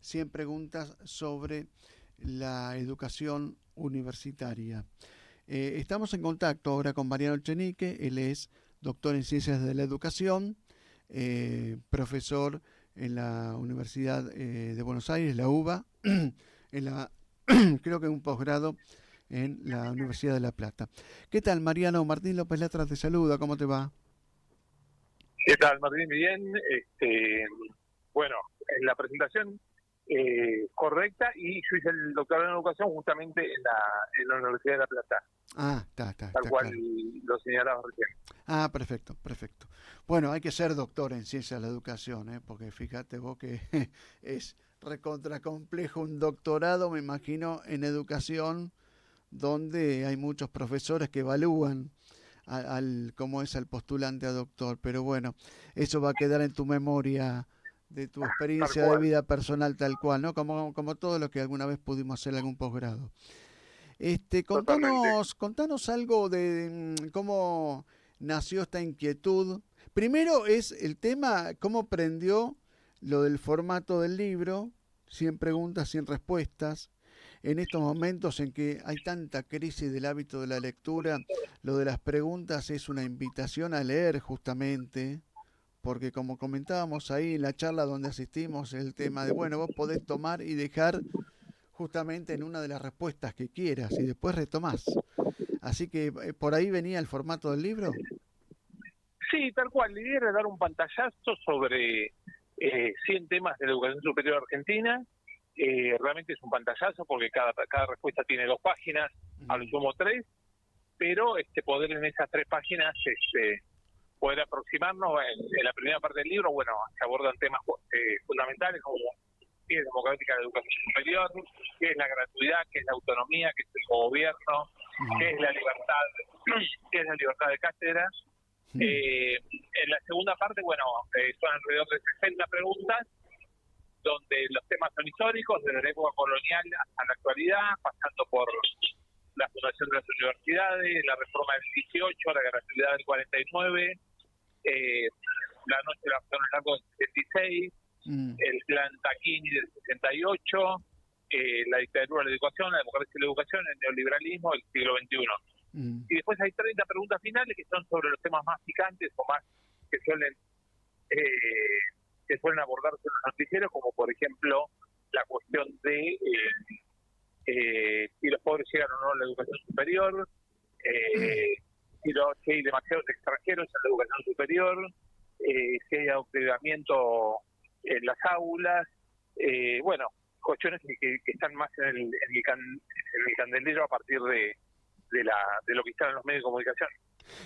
100 preguntas sobre la educación universitaria. Estamos en contacto ahora con Mariano Chenique, él es doctor en Ciencias de la Educación, profesor en la Universidad de Buenos Aires, la UBA, en la, creo que un posgrado en la Universidad de La Plata. ¿Qué tal, Mariano? Martín López Latra te saluda, ¿cómo te va? ¿Qué tal, Martín? Bien. Bueno, en la presentación correcta, y yo hice el doctorado en educación justamente en la Universidad de La Plata, Ah, tal está cual claro. lo señalaba recién. Ah, perfecto, perfecto. Bueno, hay que ser doctor en ciencias de la educación, ¿eh? Porque fíjate vos que es recontra complejo un doctorado, me imagino, en educación, donde hay muchos profesores que evalúan cómo es el postulante a doctor. Pero bueno, eso va a quedar en tu memoria de tu Tal experiencia de cual, vida personal tal cual, ¿no? Como todo lo que alguna vez pudimos hacer en algún posgrado. totalmente. Contanos algo de cómo nació esta inquietud. Primero es el tema, cómo prendió lo del formato del libro, 100 preguntas, 100 respuestas. En estos momentos en que hay tanta crisis del hábito de la lectura, lo de las preguntas es una invitación a leer justamente, porque como comentábamos ahí en la charla donde asistimos, el tema de, bueno, vos podés tomar y dejar justamente en una de las respuestas que quieras y después retomás. Así que por ahí venía el formato del libro. Sí, tal cual. La idea era dar un pantallazo sobre 100 temas de la educación superior argentina. Realmente es un pantallazo porque cada respuesta tiene 2 páginas, a lo Mm, sumo 3, pero poder en esas 3 páginas poder aproximarnos en la primera parte del libro. Bueno, se abordan temas fundamentales como qué es democrática la educación superior, qué es la gratuidad, qué es la autonomía, qué es el gobierno, qué mm, es la libertad, qué es la libertad de cátedra. mm, En la segunda parte, bueno, son alrededor de 60 preguntas, donde los temas son históricos, desde la época colonial hasta la actualidad, pasando por la fundación de las universidades, la reforma del 18, la gratuidad del 49, la noche de la zona largo del 76, mm, el plan Taquini del 68, la dictadura de la educación, la democracia de la educación, el neoliberalismo, el siglo XXI. mm. Y después hay 30 preguntas finales que son sobre los temas más picantes o más que suelen eh, abordarse en los noticieros, como por ejemplo la cuestión de si los pobres llegan o no a la educación superior, si hay demasiados extranjeros en la educación superior, si hay adoctrinamiento en las aulas, bueno, cuestiones que están más en el candelero a partir de lo que está en los medios de comunicación.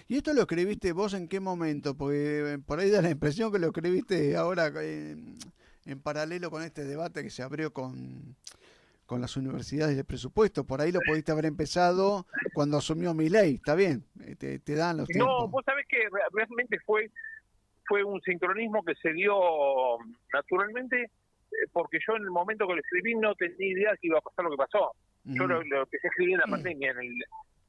¿Y esto lo escribiste vos en qué momento? Porque por ahí da la impresión que lo escribiste ahora en paralelo con este debate que se abrió con las universidades del presupuesto. Por ahí lo pudiste haber empezado cuando asumió Milei, está bien, te dan los No, tiempos. vos sabés que realmente fue un sincronismo que se dio naturalmente, porque yo en el momento que lo escribí no tenía idea que iba a pasar lo que pasó. Yo Mm, lo empecé a escribir en la pandemia,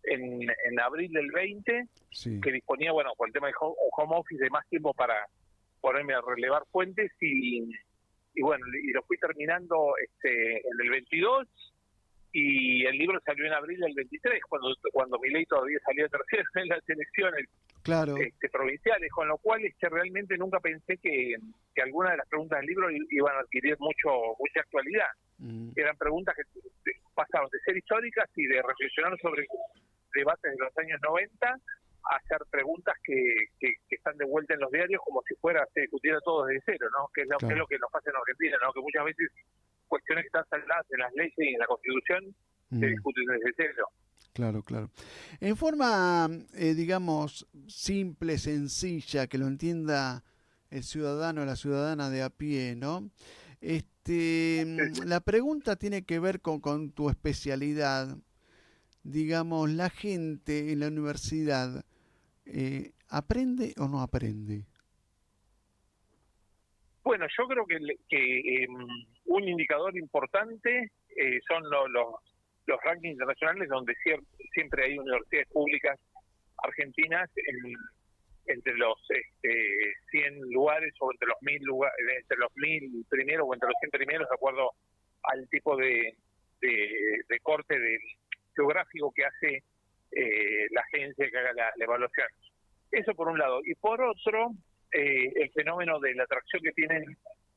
en abril del 20, sí, que disponía, bueno, con el tema de home office, de más tiempo para ponerme a relevar fuentes, y bueno, y lo fui terminando en el 22, y el libro salió en abril del 23, cuando Milei todavía salió tercero en las elecciones claro. provinciales, con lo cual realmente nunca pensé que algunas de las preguntas del libro iban a adquirir mucha actualidad. Mm. Eran preguntas que pasaron de ser históricas y de reflexionar sobre debates de los años 90 a hacer preguntas que están de vuelta en los diarios como si se discutiera todo desde cero, ¿no? Que es Claro. lo que nos pasa en Argentina, ¿no? Que muchas veces cuestiones que están saldadas en las leyes y en la Constitución se Mm. discuten desde cero. Claro, claro. En forma, digamos, simple, sencilla, que lo entienda el ciudadano o la ciudadana de a pie, ¿no? La pregunta tiene que ver con tu especialidad. Digamos, la gente en la universidad, ¿aprende o no aprende? Bueno, yo creo que un indicador importante son los rankings internacionales, donde siempre hay universidades públicas argentinas entre los 100 lugares o entre los 1000 lugares, entre los 1000 primeros o entre los 100 primeros, de acuerdo al tipo de corte geográfico que hace la agencia que haga la evaluación. Eso por un lado. Y por otro, el fenómeno de la atracción que tienen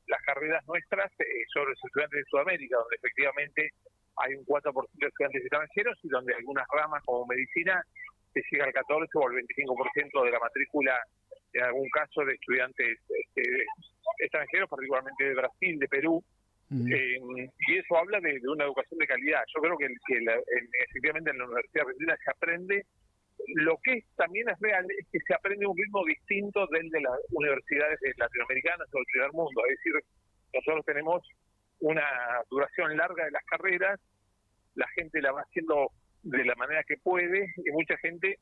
las carreras nuestras sobre los estudiantes de Sudamérica, donde efectivamente hay un 4% de estudiantes extranjeros y donde algunas ramas como medicina se llega al 14 o al 25% de la matrícula, en algún caso, de estudiantes extranjeros, particularmente de Brasil, de Perú. Y eso habla de una educación de calidad. Yo creo que efectivamente en la Universidad Argentina se aprende. Lo que también es real es que se aprende un ritmo distinto del de las universidades latinoamericanas o del primer mundo. Es decir, nosotros tenemos una duración larga de las carreras, la gente la va haciendo de la manera que puede y mucha gente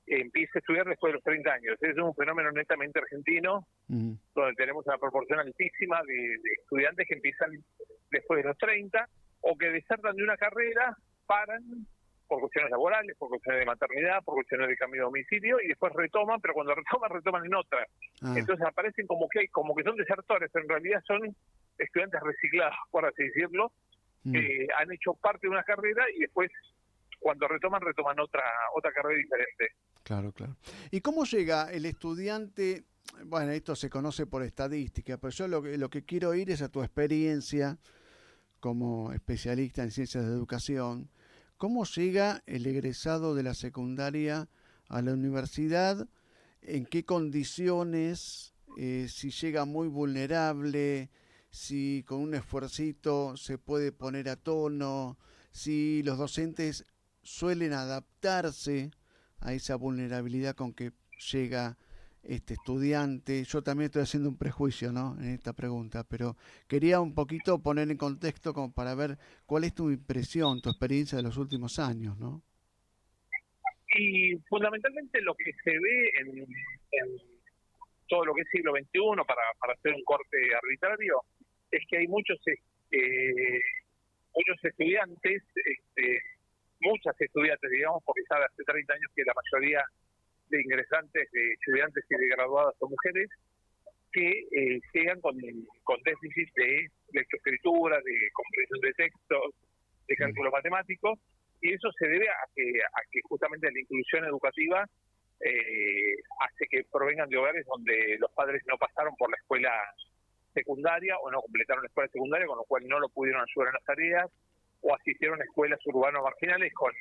empieza a estudiar después de los 30 años. Es un fenómeno netamente argentino, donde tenemos una proporción altísima de estudiantes que empiezan después de los 30 o que desertan de una carrera, paran por cuestiones laborales, por cuestiones de maternidad, por cuestiones de cambio de domicilio y después retoman, pero cuando retoman en otra. Entonces aparecen como que son desertores, pero en realidad son estudiantes reciclados, por así decirlo, que han hecho parte de una carrera y después cuando retoman otra carrera diferente. Claro. ¿Y cómo llega el estudiante? Bueno, esto se conoce por estadística, pero yo lo que quiero ir es a tu experiencia como especialista en ciencias de educación. ¿Cómo llega el egresado de la secundaria a la universidad? ¿En qué condiciones? Si llega muy vulnerable, si con un esfuercito se puede poner a tono, si los docentes suelen adaptarse a esa vulnerabilidad con que llega este estudiante. Yo también estoy haciendo un prejuicio, ¿no?, en esta pregunta, pero quería un poquito poner en contexto como para ver cuál es tu impresión, tu experiencia de los últimos años, ¿no? Y fundamentalmente lo que se ve en todo lo que es siglo XXI, para hacer un corte arbitrario, es que hay muchos estudiantes, muchas estudiantes, digamos, porque ya hace 30 años que la mayoría de ingresantes, de estudiantes y de graduadas son mujeres, que llegan con déficit de lectoescritura, de comprensión de textos, de cálculos matemáticos, y eso se debe a que justamente la inclusión educativa hace que provengan de hogares donde los padres no pasaron por la escuela secundaria o no completaron la escuela secundaria, con lo cual no lo pudieron ayudar en las tareas, o asistieron a escuelas urbanas marginales con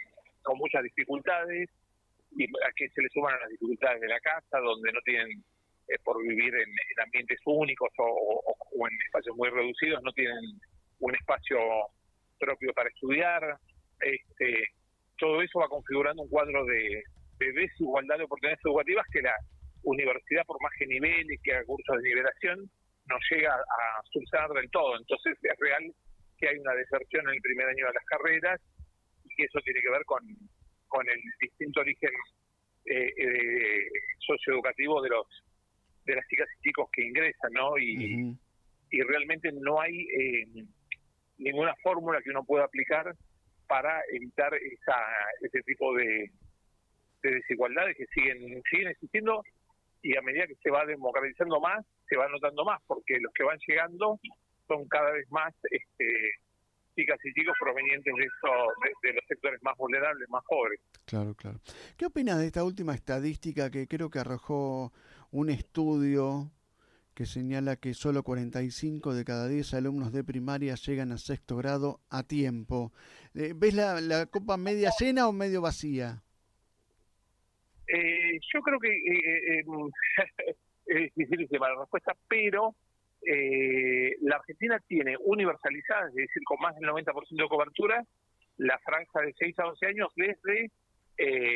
muchas dificultades, y a que se le suman a las dificultades de la casa, donde no tienen, por vivir en ambientes únicos o en espacios muy reducidos, no tienen un espacio propio para estudiar. Todo eso va configurando un cuadro de desigualdad de oportunidades educativas que la universidad, por más que nivele, que haga cursos de nivelación, no llega a subsanar del todo. Entonces es real que hay una deserción en el primer año de las carreras y que eso tiene que ver con el distinto origen socioeducativo de las chicas y chicos que ingresan, ¿no? Y realmente no hay ninguna fórmula que uno pueda aplicar para evitar ese tipo de desigualdades que siguen existiendo, y a medida que se va democratizando más, se va notando más, porque los que van llegando son cada vez más chicas y chicos provenientes de los sectores más vulnerables, más pobres. Claro. ¿Qué opinas de esta última estadística que creo que arrojó un estudio que señala que solo 45 de cada 10 alumnos de primaria llegan a sexto grado a tiempo? ¿Ves la copa media llena o medio vacía? Yo creo que es dificilísima la respuesta, pero la Argentina tiene universalizada, es decir, con más del 90% de cobertura, la franja de 6 a 12 años desde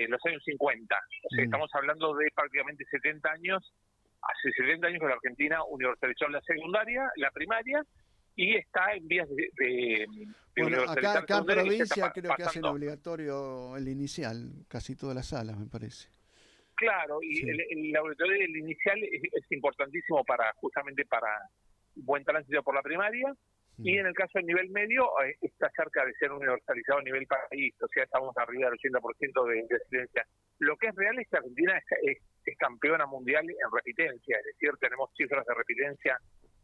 los años 50. O sea, estamos hablando de prácticamente 70 años. Hace 70 años que la Argentina universalizó la secundaria, la primaria, y está en vías de bueno, universalizar acá en provincia creo que hacen pasando. obligatorio el inicial, casi todas las salas, me parece. Claro, y sí. el laboratorio del inicial es importantísimo justamente para buen tránsito por la primaria, y en el caso del nivel medio está cerca de ser universalizado a nivel país, o sea, estamos arriba del 80% de asistencia. Lo que es real es que Argentina es campeona mundial en repitencia, es decir, tenemos cifras de repitencia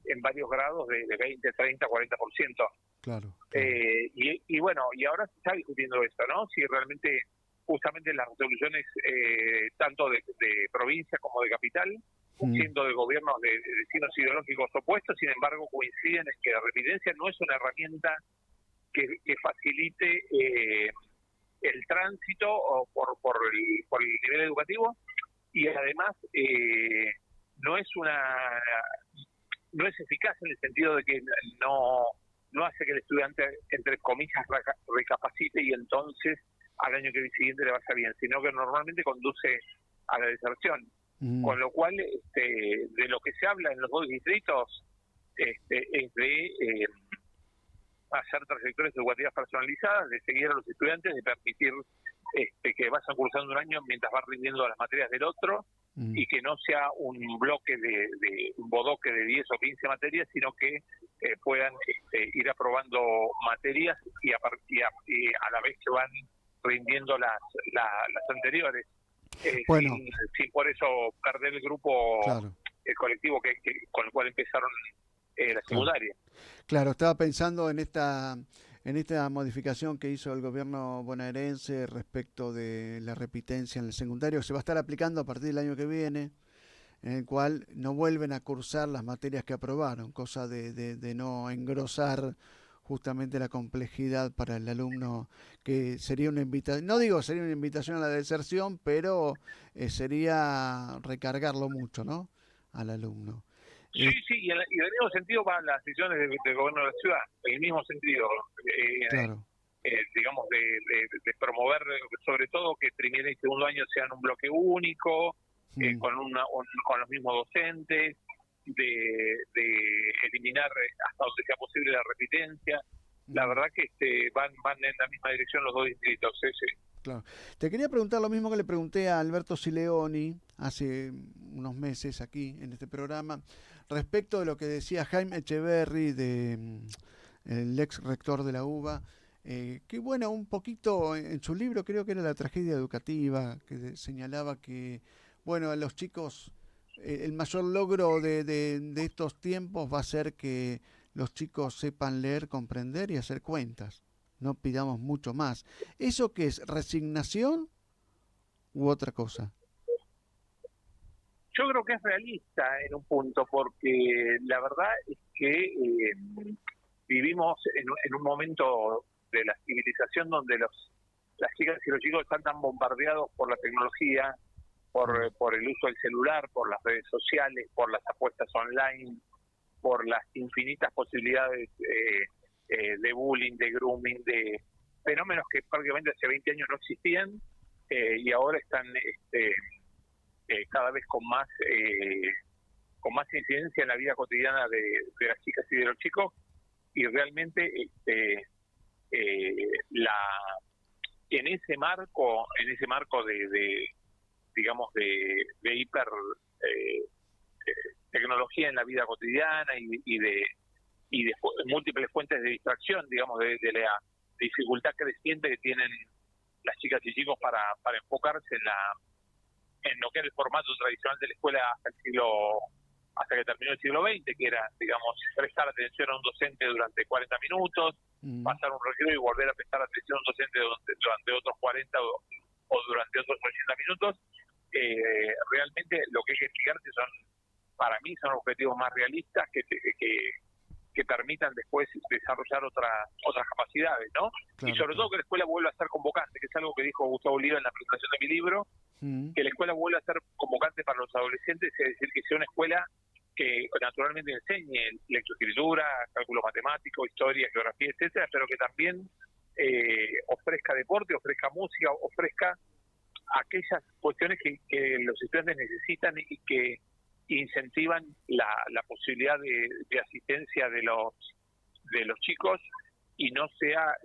en varios grados de 20, 30, 40%. Claro. Y bueno, y ahora se está discutiendo esto, ¿no? Si realmente, justamente las resoluciones, tanto de provincia como de capital, siendo de gobiernos de signos ideológicos opuestos, sin embargo coinciden en que la repitencia no es una herramienta que facilite el tránsito o por el nivel educativo, y además no es eficaz en el sentido de que no hace que el estudiante, entre comillas, recapacite y entonces al año siguiente le vaya bien, sino que normalmente conduce a la deserción. Con lo cual, de lo que se habla en los dos distritos es de hacer trayectorias educativas personalizadas, de seguir a los estudiantes, de permitir que vayan cursando un año mientras van rindiendo las materias del otro, y que no sea un bloque un bodoque de 10 o 15 materias, sino que puedan ir aprobando materias y a la vez que van rindiendo las anteriores, Bueno, sin por eso perder el grupo, claro. el colectivo con el cual empezaron la secundaria. Claro, estaba pensando en esta modificación que hizo el gobierno bonaerense respecto de la repitencia en el secundario, que se va a estar aplicando a partir del año que viene, en el cual no vuelven a cursar las materias que aprobaron, cosa de no engrosar justamente la complejidad para el alumno, que sería una invitación, no digo sería una invitación a la deserción, pero sería recargarlo mucho, ¿no?, al alumno. Sí, y en el mismo sentido van las decisiones del gobierno de la ciudad, en el mismo sentido, Claro. digamos, de promover, sobre todo, que primer y segundo año sean un bloque único, con los mismos docentes, de eliminar hasta donde sea posible la repitencia. La verdad que van en la misma dirección los dos distritos. Sí. Claro. Te quería preguntar lo mismo que le pregunté a Alberto Sileoni hace unos meses aquí en este programa, respecto de lo que decía Jaime Echeverry, el ex rector de la UBA, que bueno, un poquito en su libro, creo que era La tragedia educativa, que señalaba que, bueno, a los chicos, el mayor logro de estos tiempos va a ser que los chicos sepan leer, comprender y hacer cuentas. No pidamos mucho más. ¿Eso qué es? ¿Resignación u otra cosa? Yo creo que es realista en un punto, porque la verdad es que vivimos en un momento de la civilización donde las chicas y los chicos están tan bombardeados por la tecnología, por el uso del celular, por las redes sociales, por las apuestas online, por las infinitas posibilidades de bullying, de grooming, de fenómenos que prácticamente hace 20 años no existían, y ahora están cada vez con más incidencia en la vida cotidiana de las chicas y de los chicos, y realmente en ese marco de digamos de hiper tecnología en la vida cotidiana y de múltiples fuentes de distracción, digamos, de la dificultad creciente que tienen las chicas y chicos para enfocarse en lo que era el formato tradicional de la escuela hasta que terminó el siglo XX, que era, digamos, prestar atención a un docente durante 40 minutos, pasar un recreo y volver a prestar atención a un docente durante otros 40 o durante otros 80 minutos. Realmente lo que hay que explicarse para mí son objetivos más realistas que permitan después desarrollar otras capacidades, ¿no? Claro, y sobre todo que la escuela vuelva a ser convocante, que es algo que dijo Gustavo Oliva en la presentación de mi libro, que la escuela vuelva a ser convocante para los adolescentes, es decir, que sea una escuela que naturalmente enseñe lectoescritura, cálculo matemático, historia, geografía, etcétera, pero que también ofrezca deporte, ofrezca música, ofrezca aquellas cuestiones que los estudiantes necesitan y que incentivan la posibilidad de asistencia de los chicos, y no sea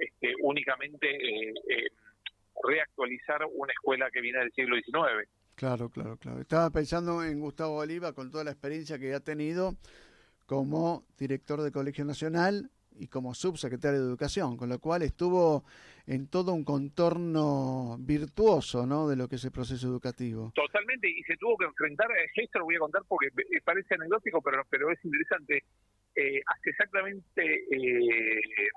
únicamente reactualizar una escuela que viene del siglo XIX. Claro. Estaba pensando en Gustavo Oliva, con toda la experiencia que ha tenido como director de Colegio Nacional y como subsecretario de Educación, con lo cual estuvo en todo un contorno virtuoso, ¿no?, de lo que es el proceso educativo. Totalmente, y se tuvo que enfrentar, esto lo voy a contar porque parece anecdótico, pero es interesante. Hace exactamente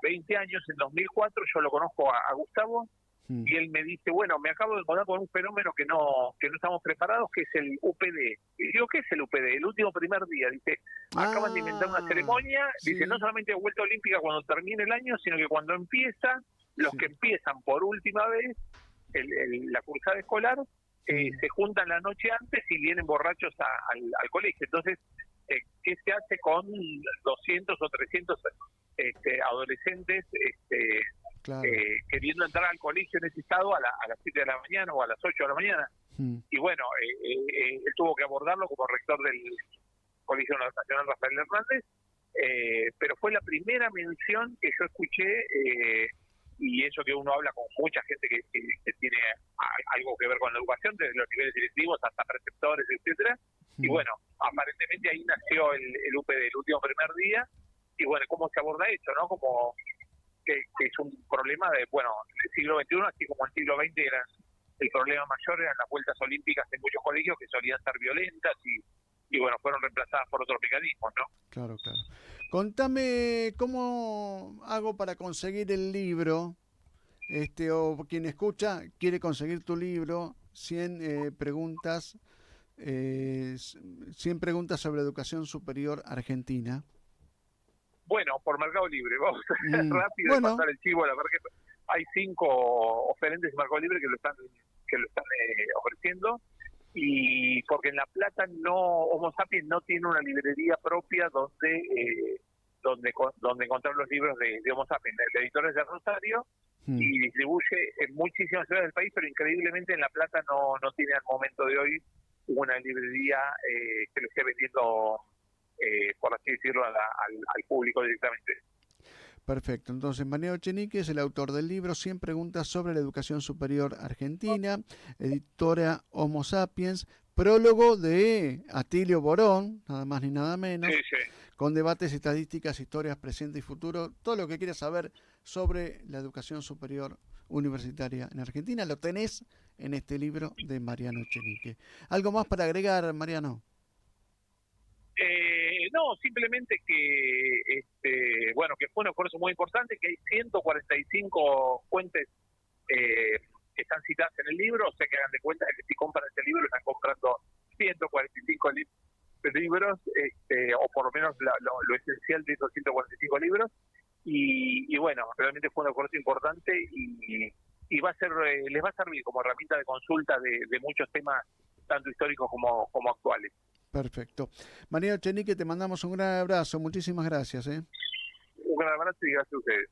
20 años, en 2004, yo lo conozco a Gustavo, y él me dice, bueno, me acabo de encontrar con un fenómeno que no estamos preparados, que es el UPD. Y digo, ¿qué es el UPD? El último primer día. Dice, acaban de inventar una ceremonia, sí. dice, no solamente vuelta olímpica cuando termine el año, sino que cuando empieza, los Sí. que empiezan por última vez la cursada escolar, se juntan la noche antes y vienen borrachos al colegio. Entonces, ¿qué se hace con 200 o 300 adolescentes Claro. queriendo entrar al colegio en ese estado a las 7 de la mañana o a las 8 de la mañana? Y bueno, él tuvo que abordarlo como rector del Colegio Nacional Rafael Hernández, pero fue la primera mención que yo escuché, y eso que uno habla con mucha gente que tiene algo que ver con la educación, desde los niveles directivos hasta preceptores, etcétera. Y bueno, aparentemente ahí nació el UPD, el último primer día. Y bueno, ¿cómo se aborda eso, no? Como que es un problema del siglo XXI, así como el siglo XX el problema mayor eran las vueltas olímpicas en muchos colegios que solían ser violentas y bueno, fueron reemplazadas por otros mecanismos, ¿no? Claro, claro. Contame cómo hago para conseguir el libro, o quien escucha quiere conseguir tu libro, 100 preguntas, 100 preguntas sobre educación superior argentina. Bueno, por Mercado Libre, vamos a hacer rápido y pasar el chivo. La verdad que hay 5 oferentes de Mercado Libre que lo están ofreciendo, y porque en La Plata Homo Sapiens no tiene una librería propia donde encontrar los libros de Homo Sapiens. El editor es de Rosario y distribuye en muchísimas ciudades del país, pero increíblemente en La Plata no tiene al momento de hoy una librería que lo esté vendiendo, por así decirlo, al público directamente. Perfecto. Entonces, Mariano Echenique es el autor del libro 100 preguntas sobre la educación superior argentina, editora Homo Sapiens, prólogo de Atilio Borón, nada más ni nada menos, con debates, estadísticas, historias, presente y futuro, todo lo que quieras saber sobre la educación superior universitaria en Argentina, lo tenés en este libro de Mariano Echenique. ¿Algo más para agregar, Mariano? No, simplemente que que fue un esfuerzo muy importante, que hay 145 fuentes que están citadas en el libro, o sea que hagan de cuenta que si compran este libro están comprando 145 libros, o por lo menos lo esencial de esos 145 libros, y bueno, realmente fue un esfuerzo importante y va a ser, les va a servir como herramienta de consulta de muchos temas, tanto históricos como actuales. Perfecto. Mariano Echenique, te mandamos un gran abrazo. Muchísimas gracias. Un gran abrazo y gracias a ustedes.